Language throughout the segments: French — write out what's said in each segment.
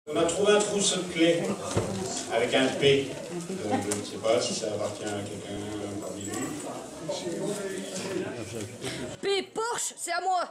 On a trouvé un trousseau de clés avec un P. Donc je ne sais pas si ça appartient à quelqu'un parmi nous. P, Porsche, c'est à moi.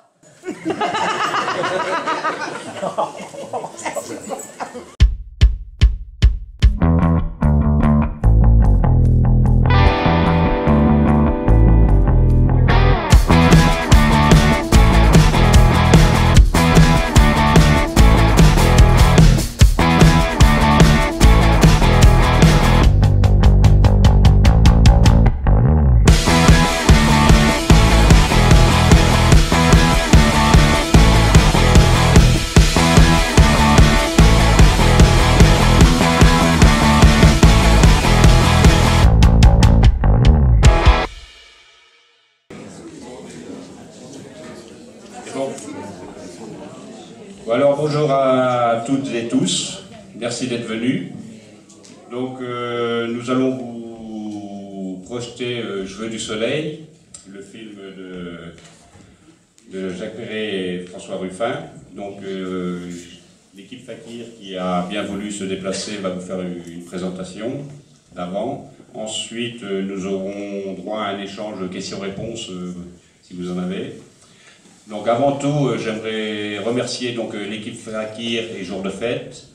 Bon, alors bonjour à toutes et tous, merci d'être venus. Donc nous allons vous projeter Je veux du soleil, le film de Jacques Perret et François Ruffin. Donc l'équipe Fakir qui a bien voulu se déplacer va vous faire une présentation d'avant. Ensuite nous aurons droit à un échange questions-réponses si vous en avez. Donc avant tout, j'aimerais remercier donc l'équipe Fakir et Jour de Fête,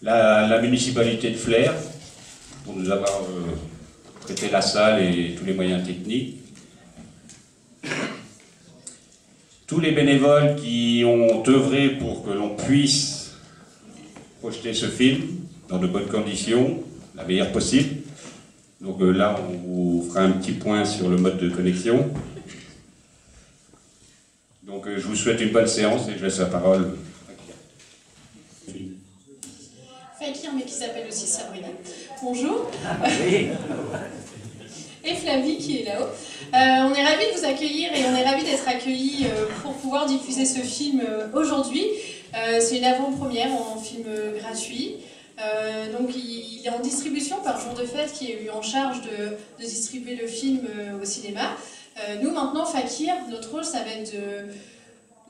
la municipalité de Flers pour nous avoir prêté la salle et tous les moyens techniques, tous les bénévoles qui ont œuvré pour que l'on puisse projeter ce film dans de bonnes conditions, la meilleure possible. Donc là, on vous fera un petit point sur le mode de connexion. Donc je vous souhaite une bonne séance et je laisse la parole à Fakir. Fakir, mais qui s'appelle aussi Sabrina. Bonjour. Et Flavie qui est là-haut. On est ravis de vous accueillir et on est ravis d'être accueillis pour pouvoir diffuser ce film aujourd'hui. C'est une avant-première en film gratuit. Donc il est en distribution par Jour de Fête qui est eu en charge de distribuer le film au cinéma. Nous maintenant, Fakir, notre rôle ça va être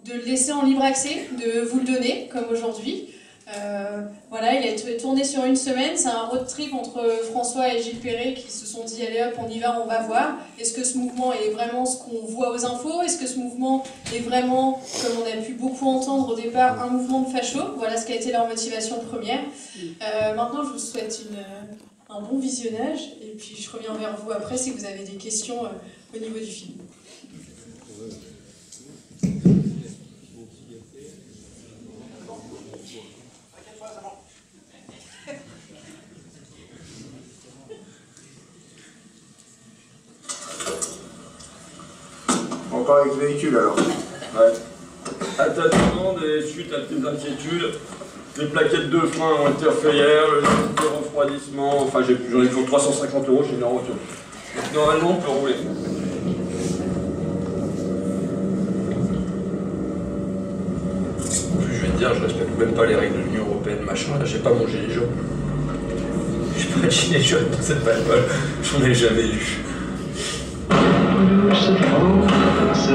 de le laisser en libre accès, de vous le donner comme aujourd'hui. Voilà, il a été tourné sur une semaine, c'est un road trip entre François et Gilles Perret qui se sont dit allez hop on y va, on va voir. Est-ce que ce mouvement est vraiment ce qu'on voit aux infos? Est-ce que ce mouvement est vraiment, comme on a pu beaucoup entendre au départ, un mouvement de facho? Voilà ce qui a été leur motivation première. Maintenant je vous souhaite un bon visionnage et puis je reviens vers vous après si vous avez des questions au niveau du film. On part avec le véhicule alors. Ouais. Attachement des suites à tes inquiétudes. Les plaquettes de frein ont été refaites hier, le système de refroidissement, enfin j'en ai pour 350 €, j'ai mis en voiture. Donc normalement on peut rouler. En plus je vais te dire, je respecte même pas les règles de l'Union Européenne, machin, là j'ai pas mon gilet jaune. J'ai pas de gilet jaune dans cette bagnole, j'en ai jamais eu. France,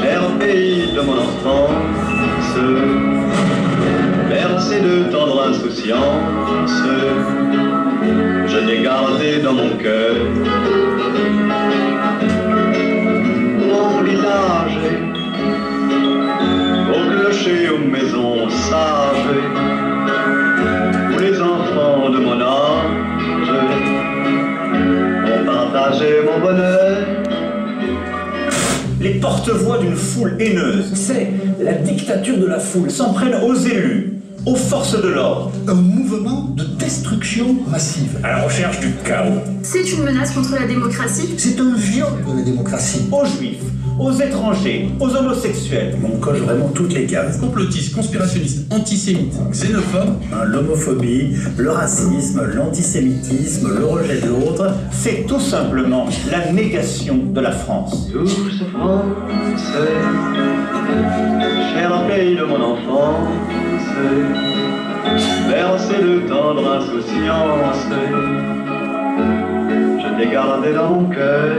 cher pays de mon enfance, bercé de tendre insouciance, je t'ai gardé dans mon cœur. Mon village, au clocher, aux maisons sages, où les enfants de mon âge ont partagé mon bonheur. Les porte-voix d'une foule haineuse, c'est la dictature de la foule, s'en prennent aux élus, aux forces de l'ordre. Un mouvement de destruction massive. À la recherche du chaos. C'est une menace contre la démocratie. C'est un viol de la démocratie. Aux juifs, aux étrangers, aux homosexuels. On coche vraiment toutes les cases. Complotiste, conspirationniste, antisémite, xénophobe. L'homophobie, le racisme, l'antisémitisme, le rejet de l'autre. C'est tout simplement la négation de la France. Douce France, cher pays de mon enfance, bercé de tendre insouciance, je t'ai gardé dans mon cœur.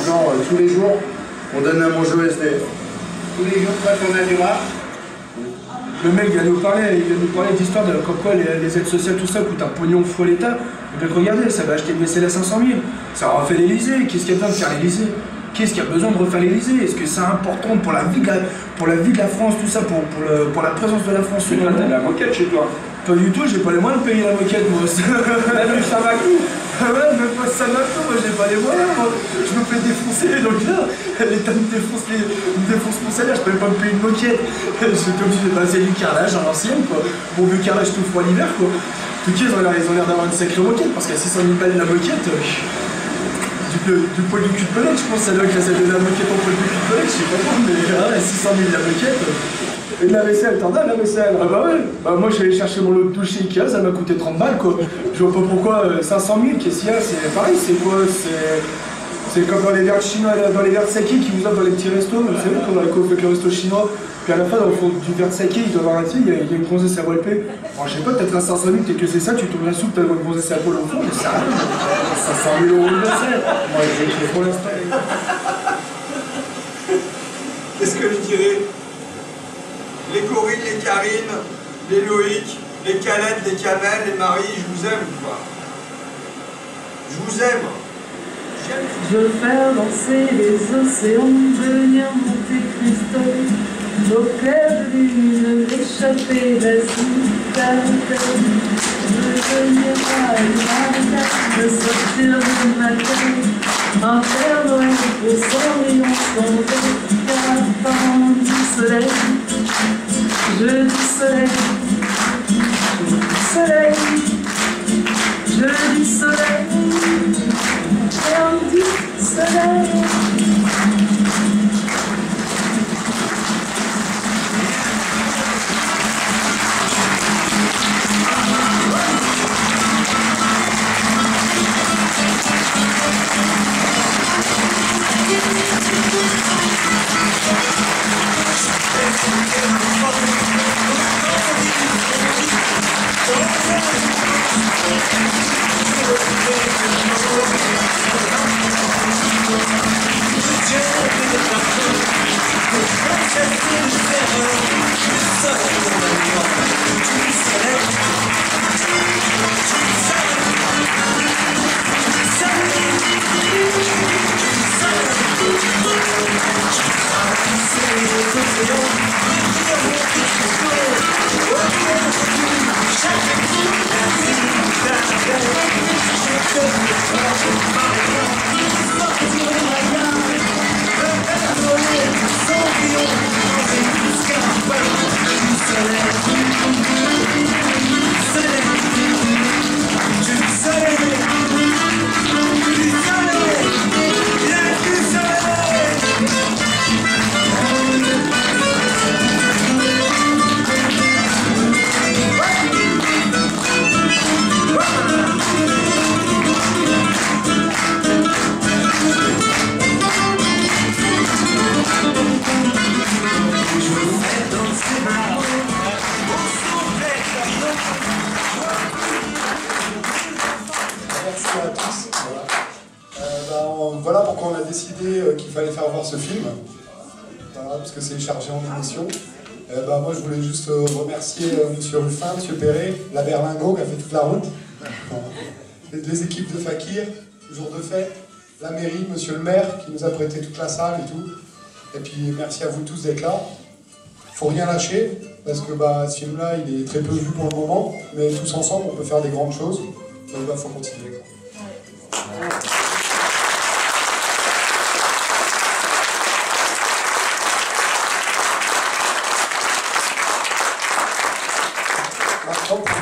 maintenant, tous les jours, on donne à manger au SDF. Tous les jours, quand on a du rare. Le mec vient nous parler d'histoire de comme quoi les aides sociales, tout ça coûte un pognon fou à l'État. Et bien regardez, ça va acheter une vaisselle à 500 000. Ça refait l'Élysée. Qu'est-ce qu'il y a besoin de faire l'Élysée? Qu'est-ce qu'il y a besoin de refaire l'Élysée? Est-ce que c'est important pour la vie de la France, tout ça, pour la présence de la France? Mais toi, t'as la moquette chez toi. Pas du tout, j'ai pas les moyens de payer la moquette, moi. Même le Samakou. Ah ouais, même pas Samakou, moi j'ai pas les moyens, moi. Je me fais défoncer, donc là, l'État me défonce mon salaire, je peux même pas me payer une moquette. J'étais obligé de passer du carrelage à l'ancienne, quoi. Bon, vu carrelage tout froid l'hiver, quoi. En tout cas, ils ont l'air d'avoir une sacrée moquette, parce qu'à 600 000 balles la moquette, du poil du cul de pelette, je pense, ça doit être la moquette en poil du cul de pelette, je sais pas quoi, mais 600 000 la moquette. Et de la vaisselle, t'en as de la vaisselle? Ah bah ouais, bah moi j'allais chercher mon lot de douche chez Ikea, ça m'a coûté 30 balles quoi. Je vois pas pourquoi 500 000, qu'est-ce qu'il y a? C'est pareil, c'est quoi? C'est comme dans les verres chinois, dans les verres de saké qui vous offrent dans les petits restos, vous savez, quand on va avec le resto chinois, puis à la fin dans le fond du verre de saké, il doit avoir un il y a une gonzesse à Walpé. Alors je sais pas, peut-être à 500 000, peut-être que c'est ça, tu tournes la soupe, t'as une gonzesse à Pôle au fond, mais ça rien. 500 000 € de vaisselle. Moi j'ai trop l'installer. Qu'est-ce que je dirais? Les Corinne, les Karine, les Loïc, les Calette, les Kamel, les Marie, je vous aime quoi. Je vous aime. Je veux faire danser les océans, devenir Monte Cristo, au clair de lune, m'échapper d'Asie, je veux devenir Maria, me sortir du matin, un Père Noël au cendrillon sans car du soleil. Je dis soleil, soleil, je dis soleil, ferme du soleil. Voilà pourquoi on a décidé qu'il fallait faire voir ce film, voilà, parce que c'est chargé en émotion. Moi je voulais juste remercier M. Ruffin, M. Perret, la Berlingo qui a fait toute la route, les équipes de Fakir, jour de fête, la mairie, M. le maire qui nous a prêté toute la salle et tout. Et puis merci à vous tous d'être là. Il ne faut rien lâcher, parce que ce film-là il est très peu vu pour le moment, mais tous ensemble on peut faire des grandes choses, donc il faut continuer.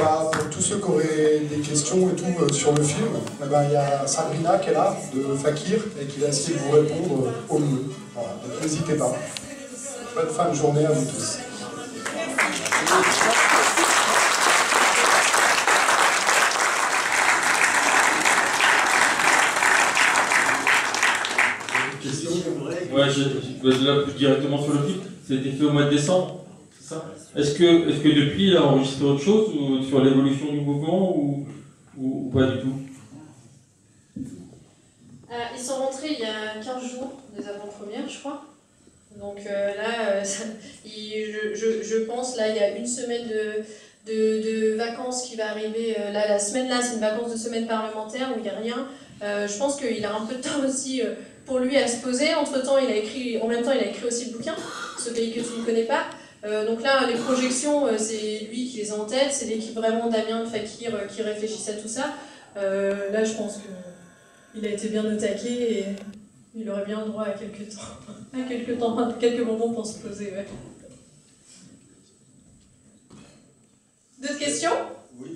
Pour tous ceux qui auraient des questions et tout sur le film, il y a Sabrina qui est là, de Fakir, et qui va essayer de vous répondre au mieux. Voilà, donc n'hésitez pas. Bonne fin de journée à vous tous. Ouais, je vais là directement sur le film. C'était fait au mois de décembre. Est-ce que depuis, il a enregistré autre chose ou sur l'évolution du mouvement ou pas du tout? Ils sont rentrés il y a 15 jours des avant-premières, je crois. Donc là, je pense, là, il y a une semaine de vacances qui va arriver. Là, la semaine là, c'est une vacance de semaine parlementaire où il n'y a rien. Je pense qu'il a un peu de temps aussi pour lui à se poser. Entre-temps, en même temps, il a écrit aussi le bouquin, Ce pays que tu ne connais pas. Donc là, les projections, c'est lui qui les a en tête. C'est l'équipe vraiment Damien de Fakir qui réfléchissent à tout ça. Là, je pense qu'il a été bien au taquet et il aurait bien le droit à quelques moments pour se poser. Ouais. D'autres questions?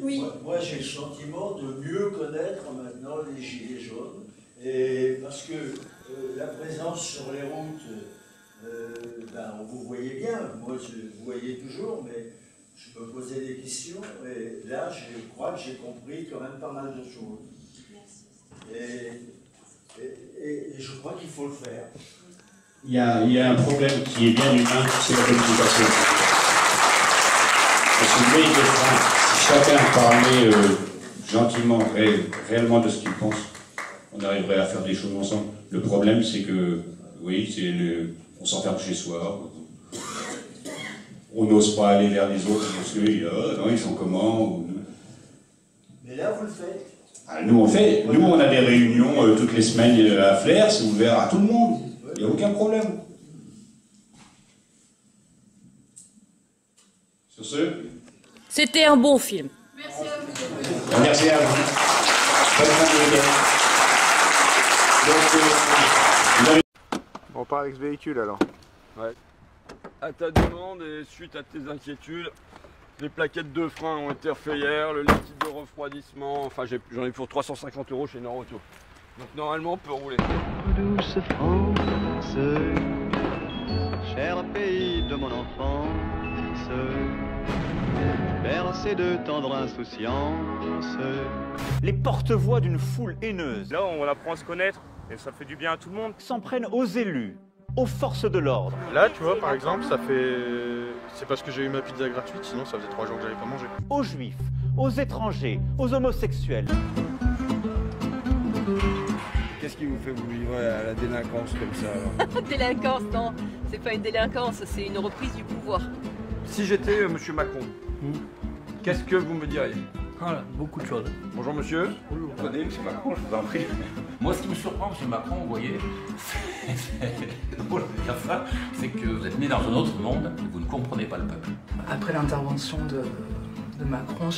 Oui. Moi j'ai le sentiment de mieux connaître maintenant les gilets jaunes, et parce que la présence sur les routes, vous voyez bien, moi vous voyez toujours, mais je me posais des questions, et là je crois que j'ai compris quand même pas mal de choses. Merci. Et je crois qu'il faut le faire. Il y a un problème qui est bien humain, c'est la communication. Parce que lui, si chacun parlait gentiment, réellement de ce qu'il pense, on arriverait à faire des choses ensemble. Le problème, c'est que, oui, on s'enferme chez soi, on n'ose pas aller vers les autres parce que, non, ils sont comment. Mais là, vous le faites. Nous, on a des réunions toutes les semaines à Flers, c'est ouvert à tout le monde. Il n'y a aucun problème. Sur ce, c'était un bon film. Merci à vous. Merci à vous. On part avec ce véhicule alors. Ouais. À ta demande et suite à tes inquiétudes, les plaquettes de frein ont été refaites hier, le liquide de refroidissement, enfin j'en ai pour 350 € chez Nord-Auto. Donc normalement on peut rouler. Douce France, cher pays de mon enfance, bercé de tendre insouciance. Les porte-voix d'une foule haineuse. Là, on apprend à se connaître et ça fait du bien à tout le monde. S'en prennent aux élus, aux forces de l'ordre. Là, tu vois, par exemple, c'est parce que j'ai eu ma pizza gratuite, sinon ça faisait 3 jours que j'avais pas mangé. Aux juifs, aux étrangers, aux homosexuels. Qu'est-ce qui vous fait vous livrer à la délinquance comme ça alors? Délinquance, non. C'est pas une délinquance, c'est une reprise du pouvoir. Si j'étais monsieur Macron, qu'est-ce que vous me diriez? Voilà, beaucoup de choses. Bonjour monsieur. Oui, vous connaissez monsieur Macron, je vous en prie. Moi, ce qui me surprend, monsieur Macron, vous voyez, c'est drôle de dire ça, c'est que vous êtes né dans un autre monde et vous ne comprenez pas le peuple. Après l'intervention de Macron,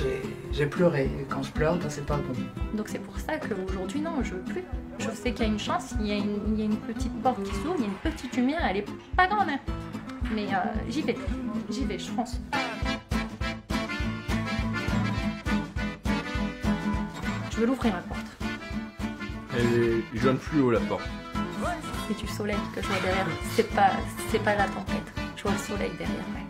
j'ai pleuré. Et quand je pleure, c'est pas bon. Donc c'est pour ça qu'aujourd'hui, non, je veux plus. Je sais qu'il y a une chance, il y a une petite porte qui s'ouvre, il y a une petite lumière, elle est pas grande, hein. Mais j'y vais, je fonce. Je veux l'ouvrir, ma porte. Elle jaune plus haut, la porte. C'est du soleil que je vois derrière. C'est pas la tempête. Je vois le soleil derrière, ouais.